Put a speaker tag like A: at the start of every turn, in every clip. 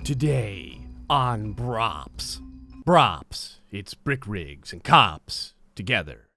A: Today on Brops. Brops, it's brick rigs and cops together.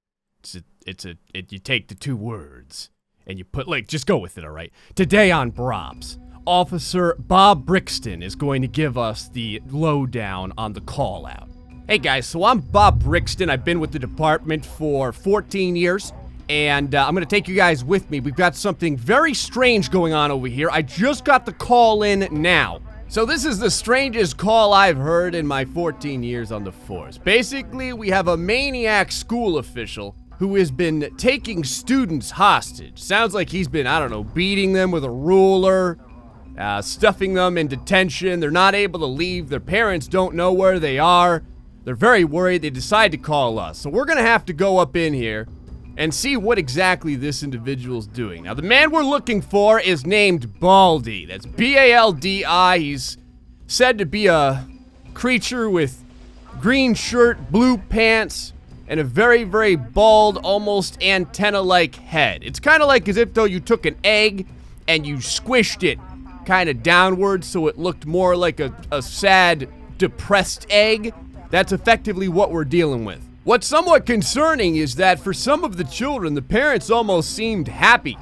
A: You take the two words and you put, just go with it, all right? Today on Brops, Officer Bob Brixton is going to give us the lowdown on the call out. Hey guys, so I'm Bob Brixton. I've been with the department for 14 years. And I'm gonna take you guys with me. We've got something very strange going on over here. I just got the call in now. So this is the strangest call I've heard in my 14 years on the force. Basically, we have a maniac school official who has been taking students hostage. Sounds like he's been, I don't know, beating them with a ruler, stuffing them in detention. They're not able to leave. Their parents don't know where they are. They're very worried. They decide to call us. So we're gonna have to go up in here and see what exactly this individual's doing. Now, the man we're looking for is named Baldi. That's B-A-L-D-I. He's said to be a creature with green shirt, blue pants, and a very, very bald, almost antenna-like head. It's kind of like as if though you took an egg and you squished it kind of downwards so it looked more like a sad, depressed egg. That's effectively what we're dealing with. What's somewhat concerning is that for some of the children, the parents almost seemed happy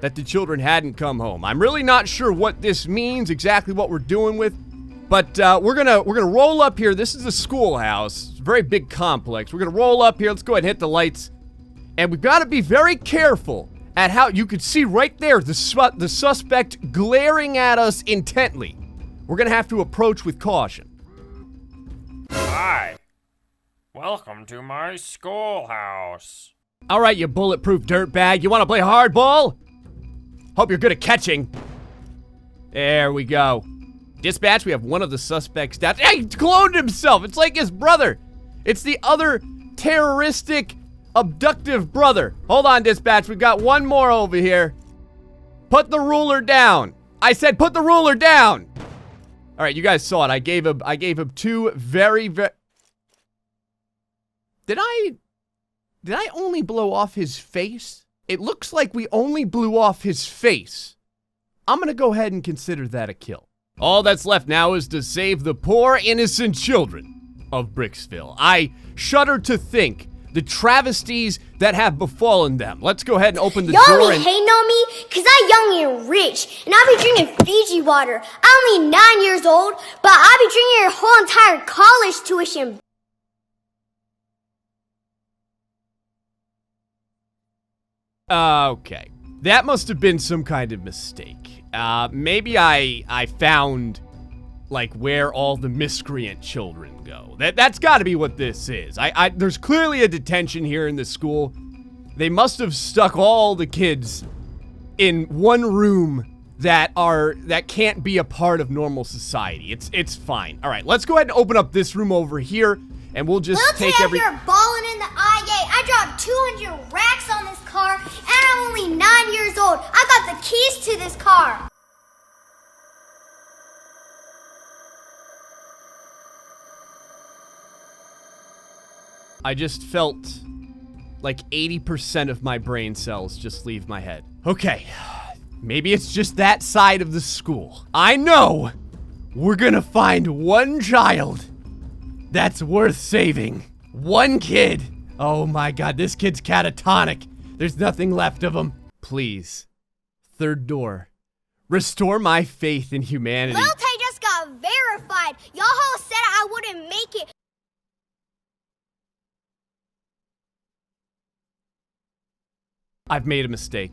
A: that the children hadn't come home. I'm really not sure what this means, exactly what we're doing with, but we're gonna roll up here. This is a schoolhouse. It's a very big complex. We're gonna roll up here. Let's go ahead and hit the lights. And we've got to be very careful at how you could see right there the suspect glaring at us intently. We're gonna have to approach with caution.
B: Hi. Welcome to my schoolhouse.
A: All right, you bulletproof dirtbag. You want to play hardball? Hope you're good at catching. There we go. Dispatch, we have one of the suspects down. Hey, he cloned himself. It's like his brother. It's the other terroristic, abductive brother. Hold on, dispatch. We've got one more over here. Put the ruler down. I said put the ruler down. All right, you guys saw it. I gave him two very... Did I only blow off his face? It looks like we only blew off his face. I'm gonna go ahead and consider that a kill. All that's left now is to save the poor, innocent children of Bricksville. I shudder to think the travesties that have befallen them. Let's go ahead and open the door
C: Y'all
A: and-
C: be hating on me because I'm young and rich, and I be drinking Fiji water. I'm only 9 years old, but I be drinking your whole entire college tuition.
A: Okay, that must have been some kind of mistake. Maybe I found, where all the miscreant children go. That's gotta be what this is. There's clearly a detention here in the school. They must have stuck all the kids in one room that can't be a part of normal society. It's fine. All right, let's go ahead and open up this room over here, and we'll just take every-
C: You're balling in the IA. I dropped 200 racks on this car, and I'm only 9 years old. I got the keys to this car.
A: I just felt like 80% of my brain cells just leave my head. Okay, maybe it's just that side of the school. I know we're gonna find one child that's worth saving. One kid. Oh my god, this kid's catatonic. There's nothing left of him. Please, third door. Restore my faith in humanity.
C: Little Tay just got verified. Y'all all said I wouldn't make it.
A: I've made a mistake.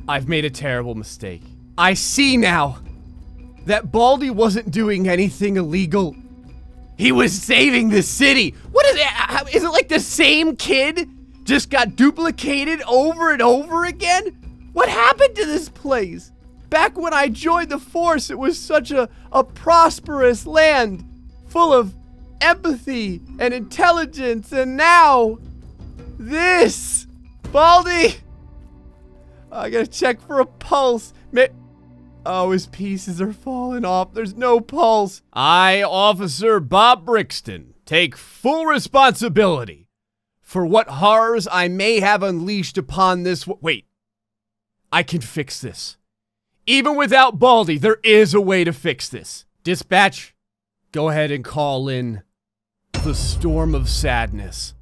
A: I've made a terrible mistake. I see now that Baldi wasn't doing anything illegal. He was saving the city. What is it? Is it like the same kid just got duplicated over and over again? What happened to this place? Back when I joined the force, it was such a prosperous land full of empathy and intelligence, and now this. Baldi! I gotta check for a pulse. Oh, his pieces are falling off. There's no pulse. I, Officer Bob Brixton, take full responsibility for what horrors I may have unleashed upon this. Wait, I can fix this. Even without Baldi, there is a way to fix this. Dispatch, go ahead and call in the storm of sadness.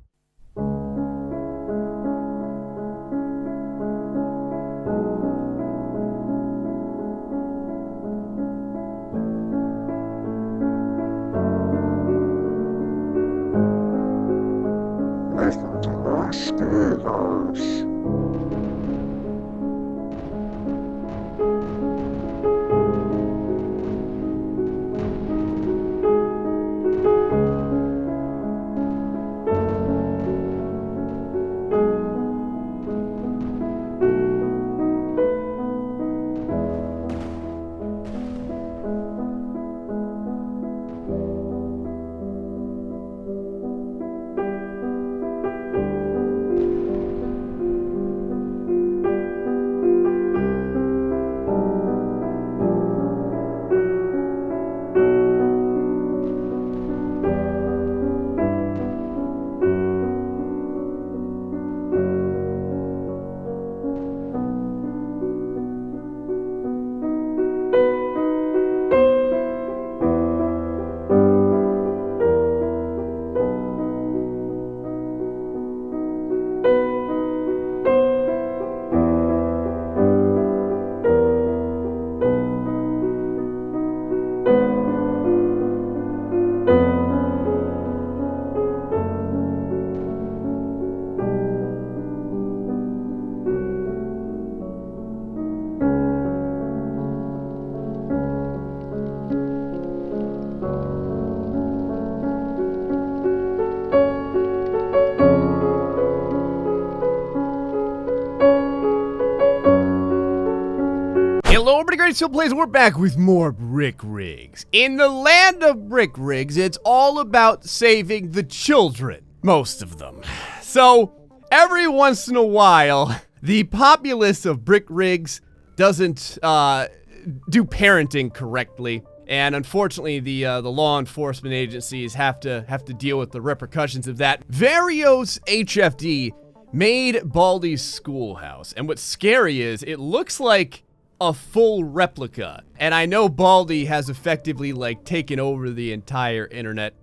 A: Hello, everybody, GrayStillPlays. We're back with more brick rigs. In the land of brick rigs, it's all about saving the children. Most of them. So, every once in a while, the populace of brick rigs doesn't do parenting correctly. And unfortunately, the law enforcement agencies have to deal with the repercussions of that. Varios HFD made Baldi's Schoolhouse. And what's scary is, it looks like a full replica, and I know Baldi has effectively like taken over the entire internet.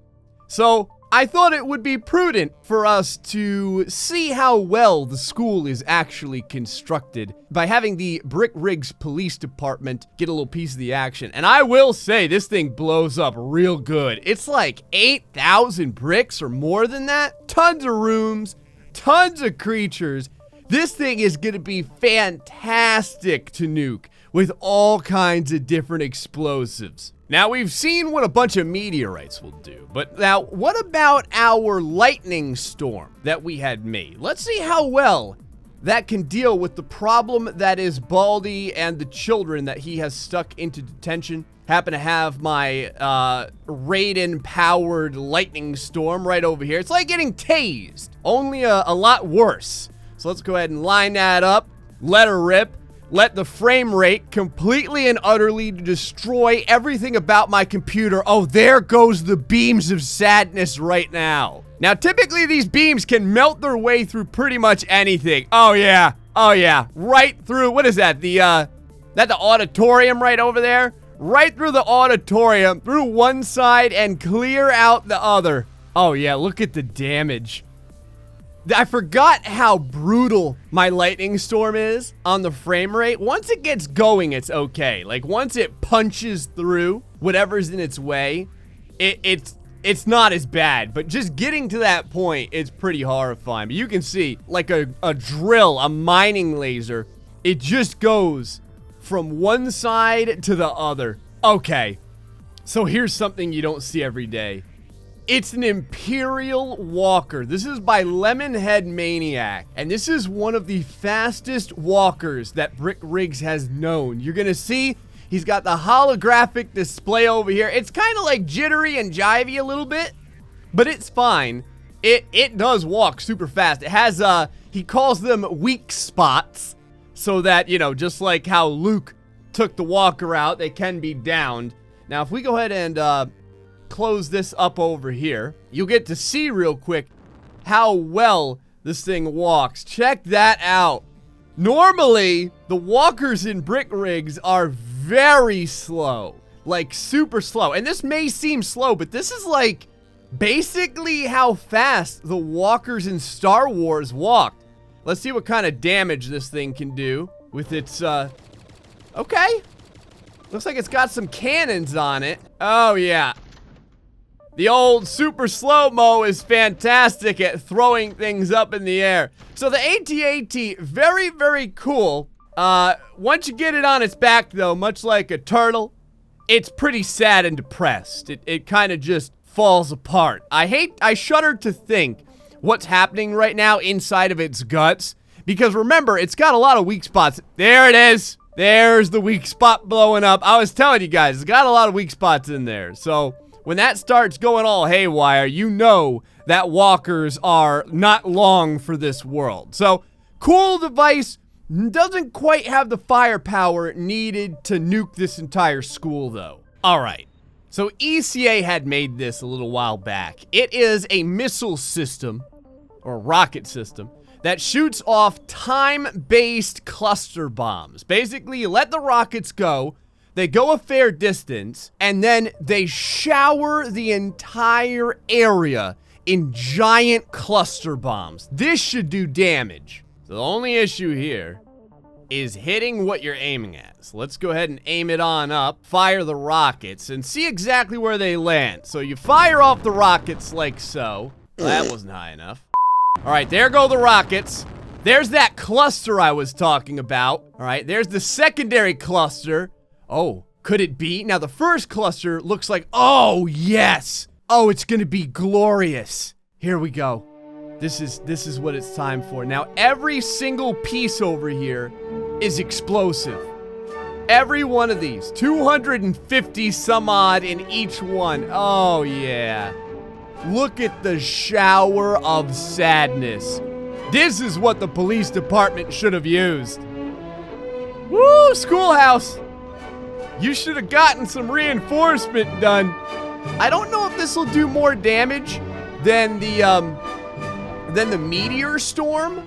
A: So I thought it would be prudent for us to see how well the school is actually constructed by having the Brick Rigs Police Department get a little piece of the action. And I will say, this thing blows up real good. It's like 8,000 bricks or more than that. Tons of rooms, tons of creatures. This thing is gonna be fantastic to nuke with all kinds of different explosives. Now, we've seen what a bunch of meteorites will do, but now what about our lightning storm that we had made? Let's see how well that can deal with the problem that is Baldi and the children that he has stuck into detention. Happen to have my Raiden-powered lightning storm right over here. It's like getting tased, only a lot worse. So let's go ahead and line that up, let her rip, let the frame rate completely and utterly destroy everything about my computer. Oh, there goes the beams of sadness right now. Now, typically these beams can melt their way through pretty much anything. Oh yeah, right through, what is that? The auditorium right over there? Right through the auditorium, through one side and clear out the other. Oh yeah, look at the damage. I forgot how brutal my lightning storm is on the frame rate. Once it gets going, it's okay. Like, once it punches through whatever's in its way, it's not as bad. But just getting to that point, it's pretty horrifying. But you can see, like a drill, a mining laser, it just goes from one side to the other. Okay, so here's something you don't see every day. It's an Imperial Walker. This is by Lemonhead Maniac. And this is one of the fastest walkers that Brick Rigs has known. You're gonna see he's got the holographic display over here. It's kind of like jittery and jivey a little bit, but it's fine. It does walk super fast. It has, he calls them weak spots, so that, you know, just like how Luke took the walker out, they can be downed. Now, if we go ahead and, close this up over here, you'll get to see real quick how well this thing walks. Check that out. Normally, the walkers in Brick Rigs are very slow. like super slow. And this may seem slow, but this is like basically how fast the walkers in Star Wars walked. Let's see what kind of damage this thing can do with its, okay. Looks like it's got some cannons on it. Oh, yeah. The old super slow-mo is fantastic at throwing things up in the air. So the AT-AT, very, very cool. Once you get it on its back, though, much like a turtle, it's pretty sad and depressed. It kind of just falls apart. I shudder to think what's happening right now inside of its guts. Because remember, it's got a lot of weak spots. There it is. There's the weak spot blowing up. I was telling you guys, it's got a lot of weak spots in there. So when that starts going all haywire, you know that walkers are not long for this world. So, cool device, doesn't quite have the firepower needed to nuke this entire school, though. Alright, so ECA had made this a little while back. It is a missile system, or rocket system, that shoots off time-based cluster bombs. Basically, you let the rockets go, they go a fair distance, and then they shower the entire area in giant cluster bombs. This should do damage. So the only issue here is hitting what you're aiming at. So let's go ahead and aim it on up, fire the rockets, and see exactly where they land. So you fire off the rockets like so. Well, that wasn't high enough. All right, there go the rockets. There's that cluster I was talking about. All right, there's the secondary cluster. Oh, could it be? Now, the first cluster looks like, oh, yes. Oh, it's gonna be glorious. Here we go. This is what it's time for. Now, every single piece over here is explosive. Every one of these, 250 some odd in each one. Oh, yeah. Look at the shower of sadness. This is what the police department should have used. Woo, schoolhouse. You should have gotten some reinforcement done. I don't know if this will do more damage than the meteor storm,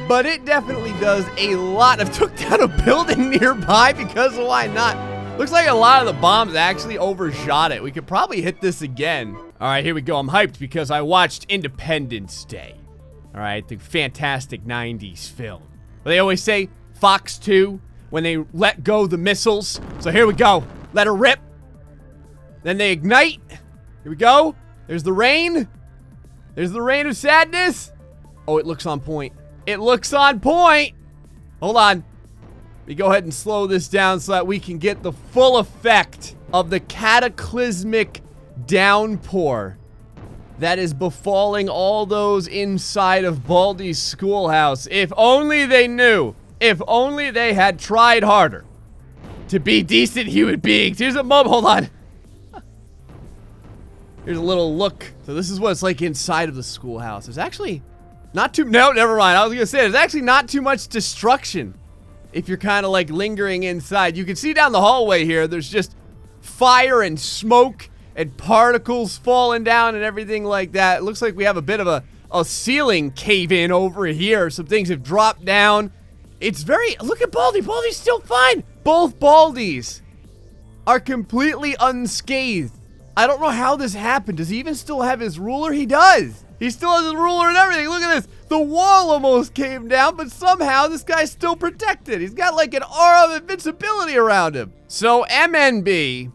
A: but it definitely does a lot. I've took down a building nearby because of why not. Looks like a lot of the bombs actually overshot it. We could probably hit this again. All right, here we go. I'm hyped because I watched Independence Day. All right, the fantastic 90s film. They always say Fox 2 when they let go the missiles. So here we go. Let her rip. Then they ignite. Here we go. There's the rain. There's the rain of sadness. Oh, it looks on point. It looks on point. Hold on. Let me go ahead and slow this down so that we can get the full effect of the cataclysmic downpour that is befalling all those inside of Baldi's schoolhouse. If only they knew. If only they had tried harder to be decent human beings. Here's a moment. Hold on. Here's a little look. So this is what it's like inside of the schoolhouse. There's actually not too... No, never mind. I was going to say, there's actually not too much destruction if you're kind of like lingering inside. You can see down the hallway here, there's just fire and smoke and particles falling down and everything like that. It looks like we have a bit of a ceiling cave-in over here. Some things have dropped down. It's very... Look at Baldi. Baldi's still fine. Both Baldis are completely unscathed. I don't know how this happened. Does he even still have his ruler? He does. He still has his ruler and everything. Look at this. The wall almost came down, but somehow this guy's still protected. He's got like an aura of invincibility around him. So MNB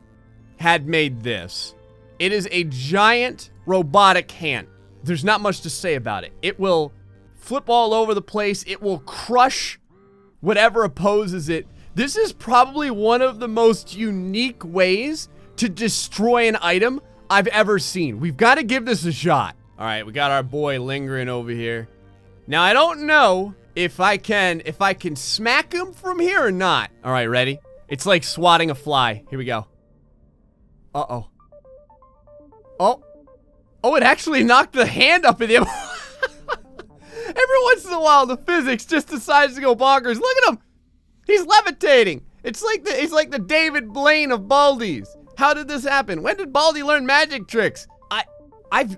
A: had made this. It is a giant robotic hand. There's not much to say about it. It will flip all over the place. It will crush whatever opposes it. This is probably one of the most unique ways to destroy an item I've ever seen. We've got to give this a shot. All right, we got our boy lingering over here. Now, I don't know if I can smack him from here or not. All right, ready? It's like swatting a fly. Here we go. Uh-oh. Oh, it actually knocked the hand up in the air. Every once in a while, the physics just decides to go bonkers. Look at him. He's levitating. It's like the David Blaine of Baldi's. How did this happen? When did Baldi learn magic tricks?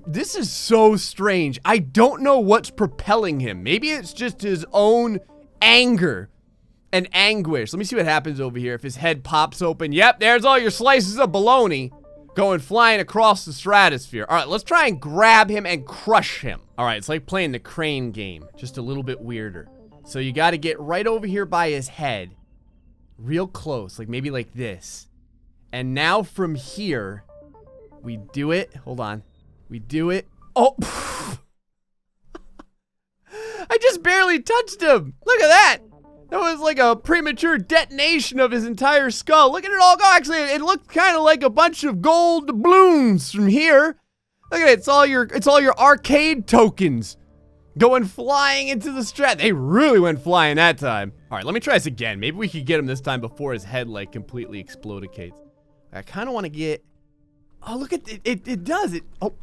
A: This is so strange. I don't know what's propelling him. Maybe it's just his own anger and anguish. Let me see what happens over here if his head pops open. Yep, there's all your slices of bologna going flying across the stratosphere. All right, let's try and grab him and crush him. All right, it's like playing the crane game, just a little bit weirder. So you got to get right over here by his head, real close, like maybe like this. And now from here, we do it. Hold on. We do it. Oh, I just barely touched him. Look at that. That was like a premature detonation of his entire skull. Look at it all go. Actually, it looked kind of like a bunch of gold doubloons from here. Look at it. It's all your arcade tokens going flying into the strat. They really went flying that time. All right, let me try this again. Maybe we could get him this time before his head like completely explodicates. I kind of want to get. Oh, look at it. It does it. Oh,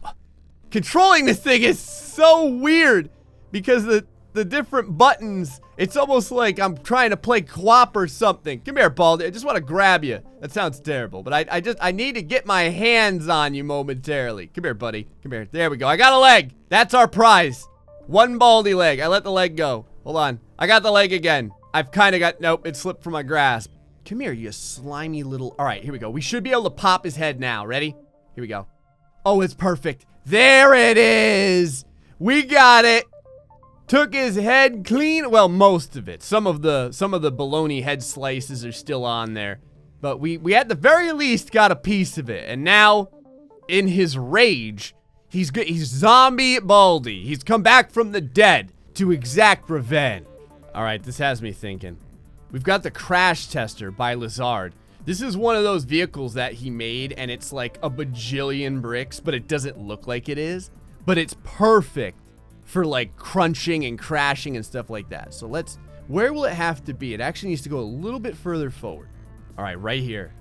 A: controlling this thing is so weird because the different buttons, it's almost like I'm trying to play co-op or something. Come here, Baldi. I just want to grab you. That sounds terrible, but I need to get my hands on you momentarily. Come here, buddy. Come here. There we go. I got a leg. That's our prize. One Baldi leg. I let the leg go. Hold on. I got the leg again. I've kind of got, nope, it slipped from my grasp. Come here, you slimy little, all right, here we go. We should be able to pop his head now. Ready? Here we go. Oh, it's perfect. There it is. We got it. Took his head clean. Well, most of it. Some of the bologna head slices are still on there. But we at the very least got a piece of it. And now, in his rage, he's zombie Baldi. He's come back from the dead to exact revenge. All right, this has me thinking. We've got the Crash Tester by Lazard. This is one of those vehicles that he made, and it's like a bajillion bricks, but it doesn't look like it is. But it's perfect for like crunching and crashing and stuff like that. So where will it have to be? It actually needs to go a little bit further forward. All right, right here.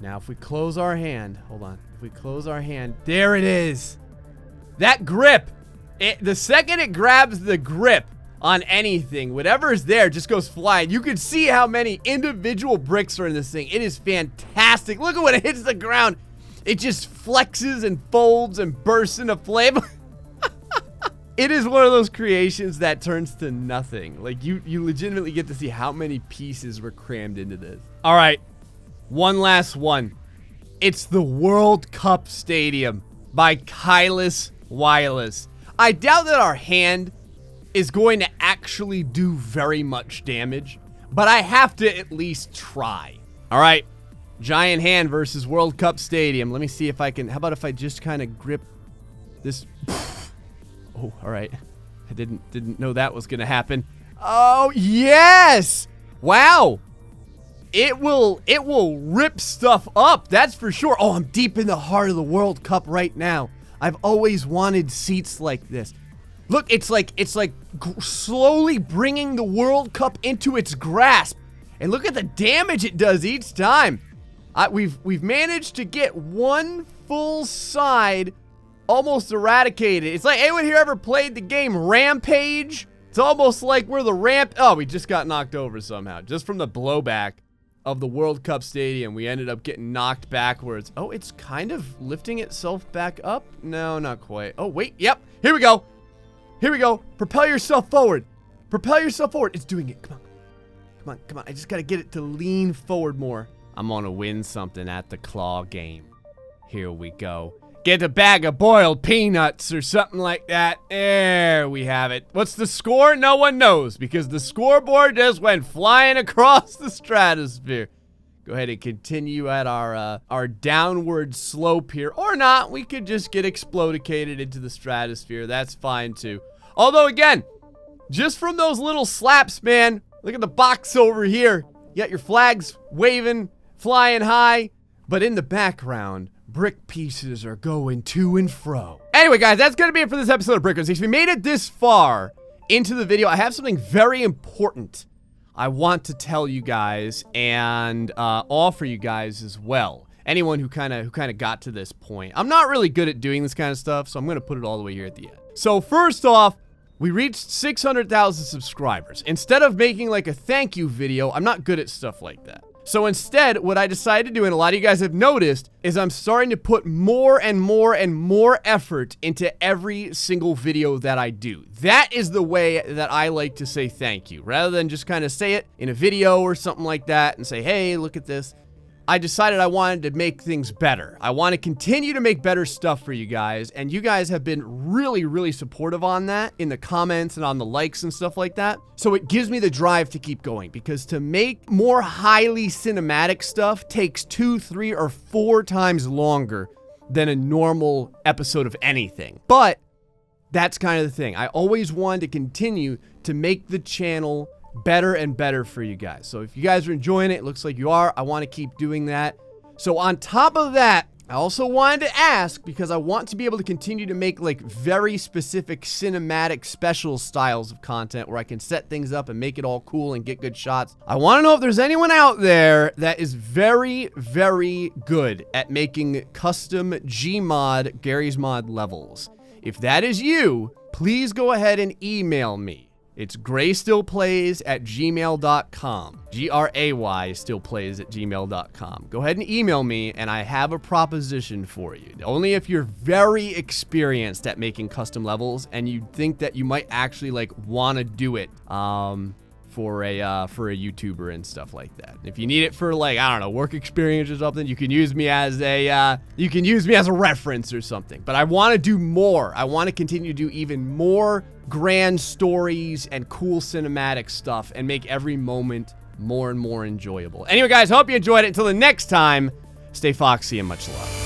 A: Now, if we close our hand, hold on. If we close our hand, there it is. That grip, the second it grabs the grip on anything, whatever is there just goes flying. You can see how many individual bricks are in this thing. It is fantastic. Look at when it hits the ground. It just flexes and folds and bursts into flame. It is one of those creations that turns to nothing. Like you legitimately get to see how many pieces were crammed into this. All right, one last one. It's the World Cup Stadium by Kylus Wireless. I doubt that our hand is going to actually do very much damage, but I have to at least try. All right, giant hand versus World Cup Stadium. Let me see if I can, how about if I just kind of grip this? Oh, all right. I didn't know that was gonna happen. Oh, yes! Wow. It will rip stuff up, that's for sure. Oh, I'm deep in the heart of the World Cup right now. I've always wanted seats like this. Look, it's like slowly bringing the World Cup into its grasp. And look at the damage it does each time. We've managed to get one full side almost eradicated. It's like, anyone here ever played the game Rampage? It's almost like we're the oh, we just got knocked over somehow. Just from the blowback of the World Cup Stadium, we ended up getting knocked backwards. Oh, it's kind of lifting itself back up? No, not quite. Oh, wait, yep, here we go. Here we go. Propel yourself forward. Propel yourself forward. It's doing it. Come on. Come on, come on. I just gotta get it to lean forward more. I'm gonna win something at the claw game. Here we go. Get a bag of boiled peanuts or something like that. There we have it. What's the score? No one knows because the scoreboard just went flying across the stratosphere. Go ahead and continue at our downward slope here. Or not. We could just get explodicated into the stratosphere. That's fine too. Although again, just from those little slaps, man. Look at the box over here. You got your flags waving, flying high. But in the background, brick pieces are going to and fro. Anyway, guys, that's going to be it for this episode of Brickers. If you made it this far into the video, I have something very important I want to tell you guys and offer you guys as well. Anyone who kind of got to this point. I'm not really good at doing this kind of stuff, so I'm going to put it all the way here at the end. So first off, we reached 600,000 subscribers. Instead of making like a thank you video, I'm not good at stuff like that. So instead, what I decided to do, and a lot of you guys have noticed, is I'm starting to put more and more and more effort into every single video that I do. That is the way that I like to say thank you. Rather than just kind of say it in a video or something like that and say, hey, look at this. I decided I wanted to make things better. I want to continue to make better stuff for you guys, and you guys have been really, really supportive on that in the comments and on the likes and stuff like that. So it gives me the drive to keep going, because to make more highly cinematic stuff takes 2, 3, or 4 times longer than a normal episode of anything. But that's kind of the thing. I always wanted to continue to make the channel better and better for you guys. So if you guys are enjoying it, it looks like you are, I want to keep doing that. So on top of that, I also wanted to ask, because I want to be able to continue to make like very specific cinematic special styles of content where I can set things up and make it all cool and get good shots. I want to know if there's anyone out there that is very, very good at making custom Gmod Garry's Mod levels. If that is you, please go ahead and email me. It's GrayStillPlays@gmail.com. GRAY stillplays@gmail.com. Go ahead and email me, and I have a proposition for you. Only if you're very experienced at making custom levels and you think that you might actually like want to do it for a YouTuber and stuff like that. If you need it for like, I don't know, work experience or something, you can use me as a reference or something. But I want to do more. I want to continue to do even more grand stories and cool cinematic stuff and make every moment more and more enjoyable. Anyway, guys, hope you enjoyed it. Until the next time, stay foxy and much love.